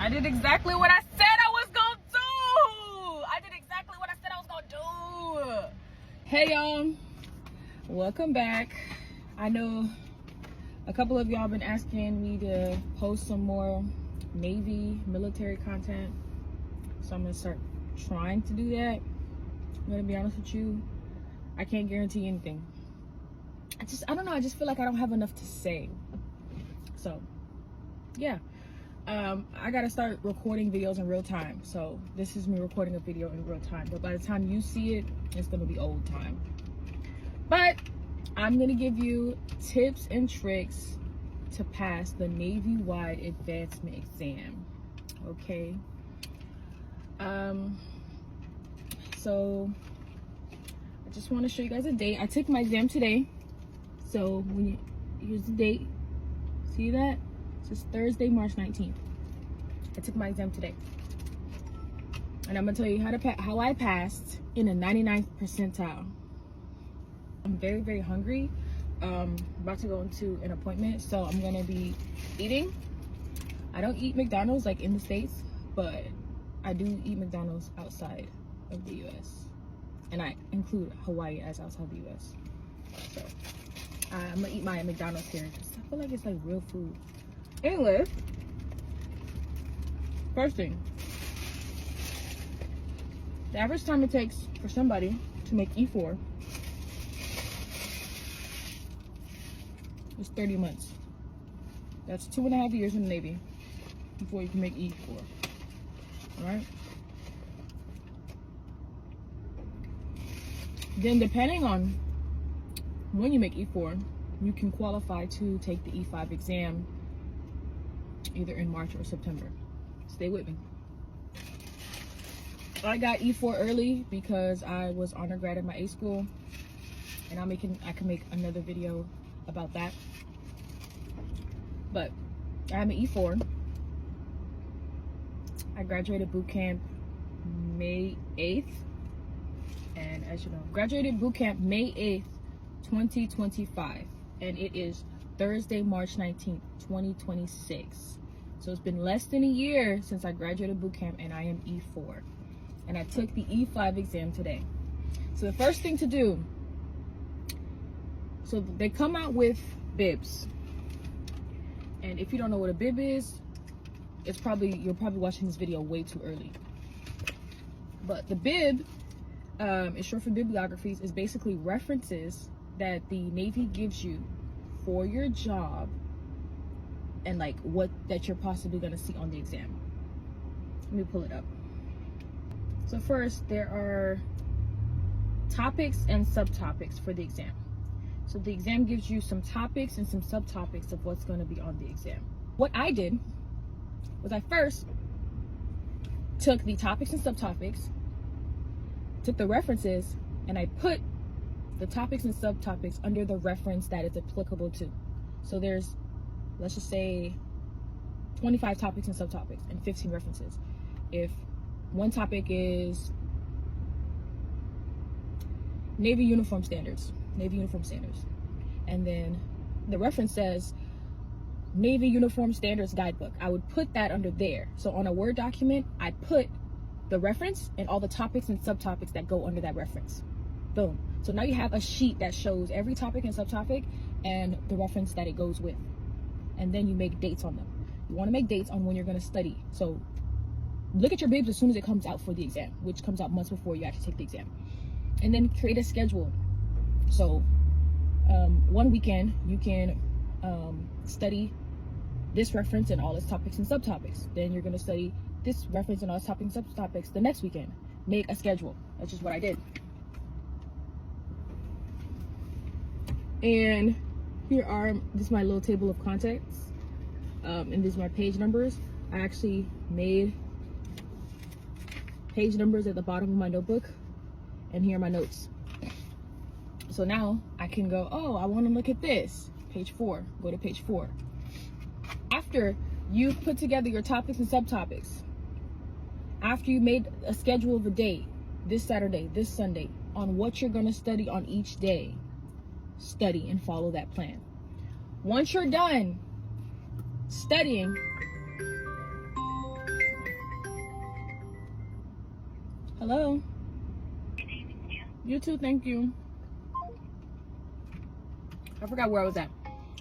I did exactly what I said I was gonna do. I did exactly what I said I was gonna do. Hey y'all, welcome back. I know a couple of y'all been asking me to post some more Navy military content, so I'm gonna start trying to do that. I'm gonna be honest with you, I can't guarantee anything. I don't know, I just feel like I don't have enough to say. So yeah, I gotta start recording videos in real time. So this is me recording a video in real time, but by the time you see it, it's gonna be old time. But I'm gonna give you tips and tricks to pass the Navy-wide advancement exam. Okay. So I just want to show you guys a date. I took my exam today. So here's the date. See that? This is Thursday, March 19th. I took my exam today. And I'm gonna tell you how I passed in the 99th percentile. I'm very, very hungry. About to go into an appointment, so I'm gonna be eating. I don't eat McDonald's like in the States, but I do eat McDonald's outside of the US. And I include Hawaii as outside the US. So I'm gonna eat my McDonald's here because I feel like it's like real food. Anyway, first thing, the average time it takes for somebody to make E4 is 30 months. That's 2.5 years in the Navy before you can make E4. All right? Then depending on when you make E4, you can qualify to take the E5 exam either in March or September. Stay with me. I got E4 early because I was honor grad at my A school, and I can make another video about that. But I'm an E4. I graduated boot camp May 8th. And as you know, graduated boot camp May 8th, 2025. And it is Thursday, March 19th, 2026. So it's been less than a year since I graduated boot camp, and I am E4. And I took the E5 exam today. So the first thing to do, so they come out with bibs. And if you don't know what a bib is, you're probably watching this video way too early. But the bib is short for bibliographies, is basically references that the Navy gives you for your job and like what that you're possibly going to see on the exam. Let me pull it up. So first, there are topics and subtopics for the exam. So the exam gives you some topics and some subtopics of what's going to be on the exam. What I did was I first took the topics and subtopics, took the references, and I put the topics and subtopics under the reference that it's applicable to. So there's, let's just say, 25 topics and subtopics and 15 references. If one topic is Navy uniform standards, and then the reference says Navy Uniform Standards Guidebook, I would put that under there. So on a Word document, I put the reference and all the topics and subtopics that go under that reference. Boom. So now you have a sheet that shows every topic and subtopic and the reference that it goes with. And then you make dates on them. You want to make dates on when you're going to study. So look at your bibs as soon as it comes out for the exam, which comes out months before you actually take the exam. And then create a schedule. So one weekend you can study this reference and all its topics and subtopics. Then you're going to study this reference and all its topics and subtopics the next weekend. Make a schedule. That's just what I did. And this is my little table of contents, and these are my page numbers. I actually made page numbers at the bottom of my notebook, and here are my notes. So now I can go, oh, I want to look at this. Page 4, go to page 4. After you've put together your topics and subtopics, after you made a schedule of a day, this Saturday, this Sunday, on what you're going to study on each day, study and follow that plan. Once you're done studying, Hello. You too, thank you. I forgot where I was at.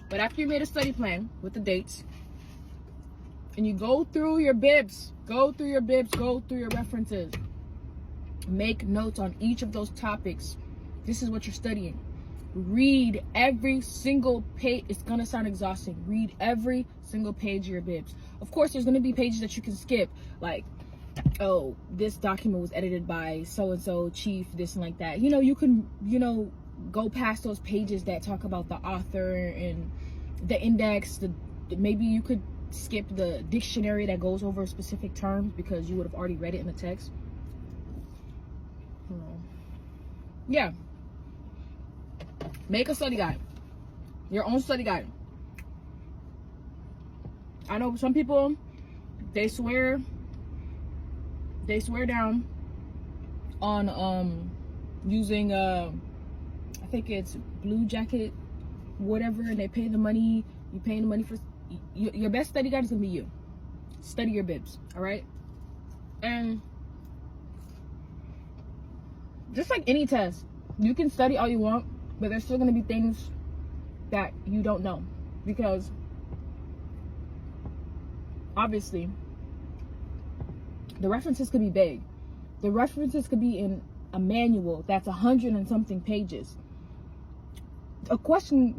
But after you made a study plan with the dates, and you go through your bibs, go through your references, make notes on each of those topics. This is what you're studying. Read every single page. It's gonna sound exhausting. Read every single page of your bibs. Of course, there's gonna be pages that you can skip, like, oh, this document was edited by so-and-so chief, this and like that. You know, you can, go past those pages that talk about the author and the index. Maybe you could skip the dictionary that goes over specific terms because you would have already read it in the text. Yeah. Make a study guide. Your own study guide. I know some people, they swear down on using I think it's Blue Jacket, whatever, and they pay the money. You paying the money for your best study guide is gonna be you. Study your bibs, all right? And just like any test, you can study all you want, but there's still gonna be things that you don't know, because obviously the references could be big. The references could be in a manual that's 100 and something pages. The question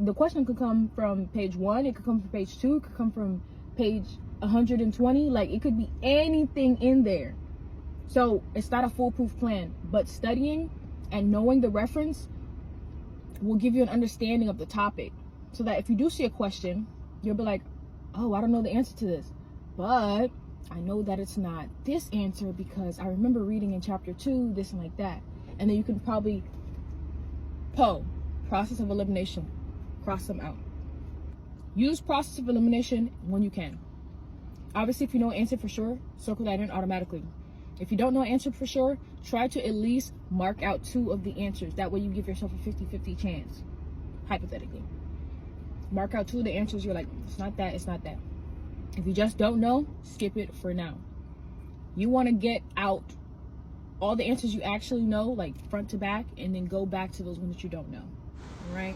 could come from page 1, it could come from page 2, it could come from page 120. Like, it could be anything in there. So it's not a foolproof plan, but studying and knowing the reference will give you an understanding of the topic, so that if you do see a question, you'll be like, oh, I don't know the answer to this, but I know that it's not this answer because I remember reading in chapter 2 this and like that. And then you can probably process of elimination, cross them out. Use process of elimination when you can. Obviously, if you know an answer for sure, circle that in automatically. If you don't know an answer for sure, try to at least mark out 2 of the answers. That way you give yourself a 50-50 chance, hypothetically. Mark out 2 of the answers. You're like, it's not that, it's not that. If you just don't know, skip it for now. You want to get out all the answers you actually know, like front to back, and then go back to those ones that you don't know. All right?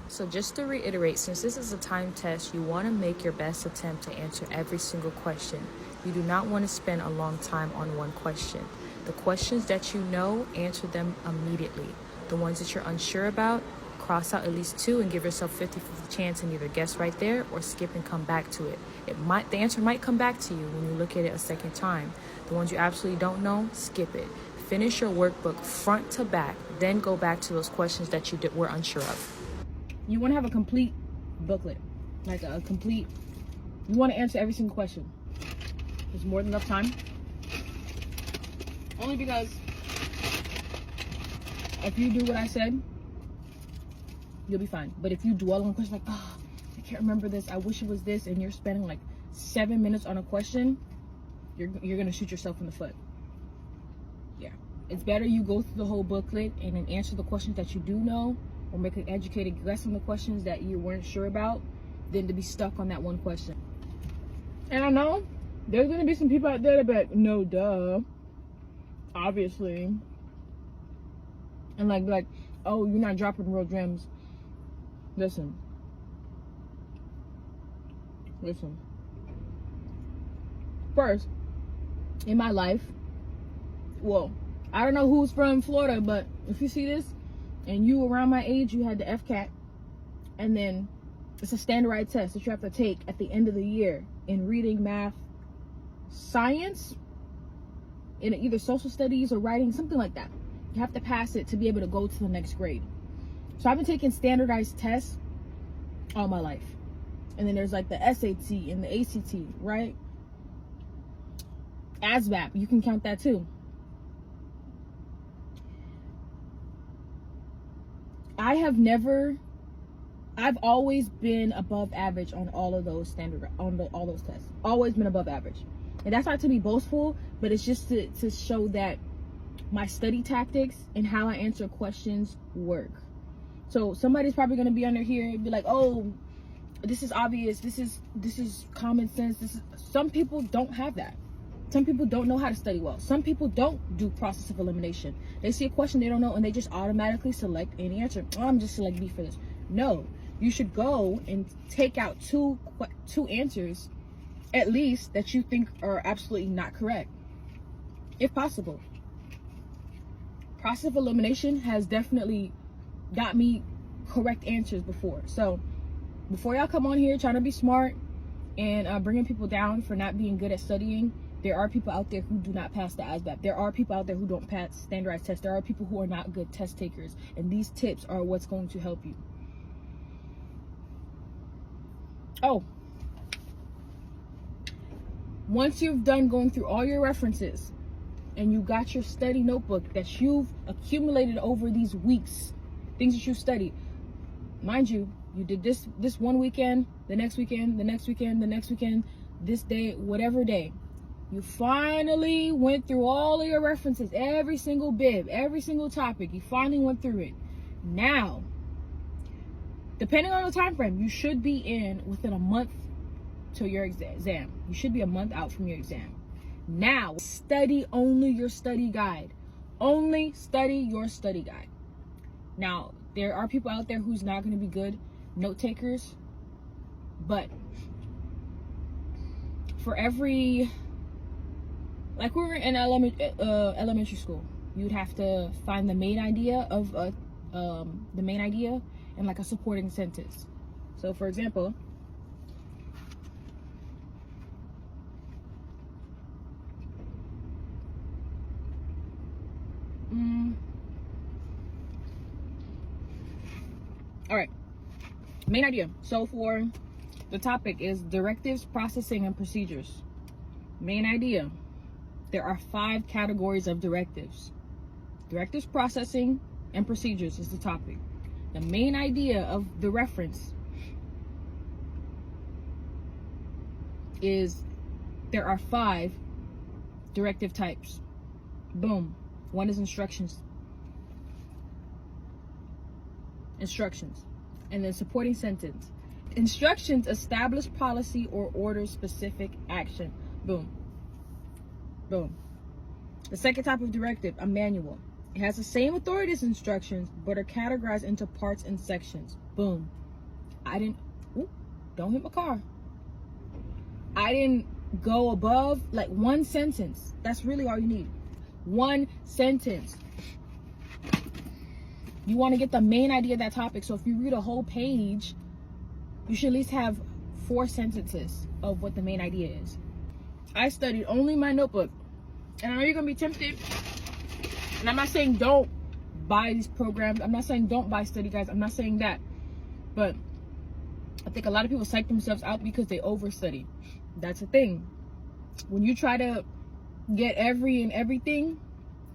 So just to reiterate, since this is a time test, you want to make your best attempt to answer every single question. You do not want to spend a long time on one question. The questions that you know, answer them immediately. The ones that you're unsure about, cross out at least 2 and give yourself 50-50 chance and either guess right there or skip and come back to it. The answer might come back to you when you look at it a second time. The ones you absolutely don't know, skip it. Finish your workbook front to back, then go back to those questions that you were unsure of. You want to have a complete booklet, like you want to answer every single question. There's more than enough time. Only because if you do what I said, you'll be fine. But if you dwell on a question like, oh, I can't remember this, I wish it was this, and you're spending like 7 minutes on a question, you're gonna shoot yourself in the foot. Yeah, it's better you go through the whole booklet and then answer the questions that you do know, or make an educated guess on the questions that you weren't sure about, than to be stuck on that one question. And I know there's gonna be some people out there that be like, no, duh, obviously, and like, oh, you're not dropping real gems. Listen. First, in my life, well, I don't know who's from Florida, but if you see this and you around my age, you had the FCAT, and then it's a standardized test that you have to take at the end of the year in reading, math, science, in either social studies or writing, something like that. You have to pass it to be able to go to the next grade. So I've been taking standardized tests all my life. And then there's like the SAT and the ACT, right? ASVAB, you can count that too. I've always been above average on all of those all those tests. Always been above average. And that's not to be boastful, but it's just to show that my study tactics and how I answer questions work. So somebody's probably going to be under here and be like, oh, this is obvious, this is common sense. Some people don't have that. Some people don't know how to study well. Some people don't do process of elimination. They see a question they don't know and they just automatically select any answer. Oh, I'm just select B for this. No, you should go and take out two answers at least that you think are absolutely not correct, if possible. Process of elimination has definitely got me correct answers before. So before y'all come on here trying to be smart and bringing people down for not being good at studying, there are people out there who do not pass the ASVAB. There are people out there who don't pass standardized tests. There are people who are not good test takers, and these tips are what's going to help you. Oh, once you've done going through all your references and you got your study notebook that you've accumulated over these weeks, things that you studied, mind you, you did this one weekend, the next weekend, the next weekend, the next weekend, this day, whatever day. You finally went through all of your references, every single bib, every single topic. You finally went through it. Now, depending on the time frame, you should be in within a month to your exam. You should be a month out from your exam. Now, study only your study guide. Only study your study guide. Now, there are people out there who's not going to be good note takers, but for every, like we were in elementary school, you'd have to find the main idea of the main idea and like a supporting sentence. So for example, all right, main idea. So for the topic is directives, processing, and procedures. Main idea. There are 5 categories of directives. Directives, processing, and procedures is the topic. The main idea of the reference is there are 5 directive types. Boom. One is instructions. Instructions. And then supporting sentence. Instructions establish policy or order specific action. Boom. Boom. The second type of directive, a manual. It has the same authority as instructions, but are categorized into parts and sections. Boom. Don't hit my car. I didn't go above like one sentence. That's really all you need. One sentence. You want to get the main idea of that topic. So if you read a whole page, you should at least have 4 sentences of what the main idea is. I studied only my notebook. And I know you're going to be tempted. And I'm not saying don't buy these programs. I'm not saying don't buy study guides. I'm not saying that. But I think a lot of people psych themselves out because they overstudy. That's the thing. When you try to get everything,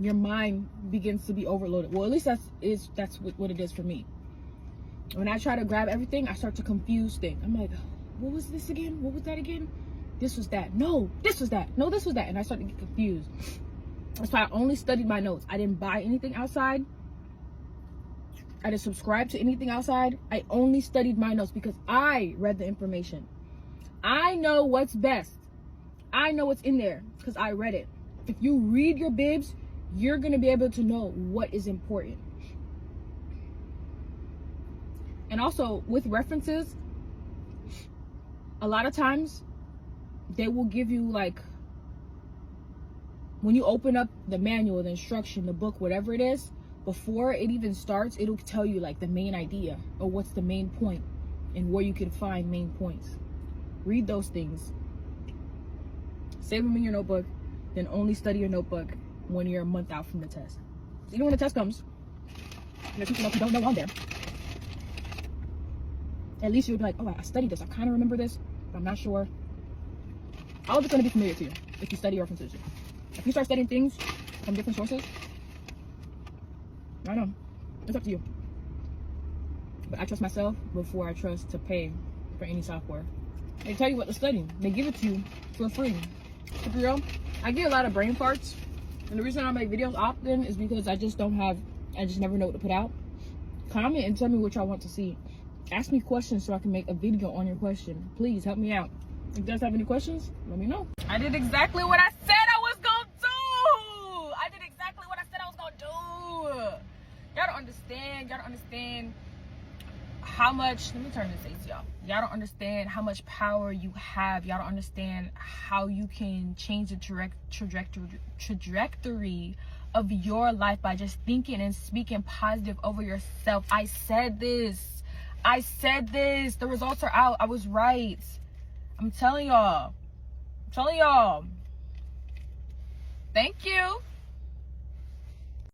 your mind begins to be overloaded. Well, at least that's what it is for me. When I try to grab everything, I start to confuse things. I'm like, what was this again? What was that again? This was that. No, this was that. No, this was that. And I started to get confused. That's why I only studied my notes. I didn't buy anything outside. I didn't subscribe to anything outside. I only studied my notes because I read the information. I know what's best. I know what's in there because I read it. If you read your bibs, you're going to be able to know what is important. And also with references, a lot of times they will give you like, when you open up the manual, the instruction, the book, whatever it is, before it even starts, it'll tell you like the main idea or what's the main point and where you can find main points. Read those things. Save them in your notebook, then only study your notebook when you're a month out from the test. Even when the test comes, there's people who don't know on there. At least you'll be like, oh, I studied this. I kind of remember this, but I'm not sure. All of it's going to be familiar to you if you study your references. If you start studying things from different sources, I know. It's up to you. But I trust myself before I trust to pay for any software. They tell you what to study. They give it to you for free. To be real, I get a lot of brain farts. And the reason I make videos often is because I just never know what to put out. Comment and tell me what y'all want to see. Ask me questions so I can make a video on your question. Please help me out. If you guys have any questions, let me know. I did exactly what I said I was gonna do. I did exactly what I said I was gonna do. Y'all don't understand. Y'all don't understand how much, let me turn this AC off. Y'all don't understand how much power you have. Y'all don't understand how you can change the trajectory of your life by just thinking and speaking positive over yourself. I said this. The results are out. I was right. I'm telling y'all. Thank you.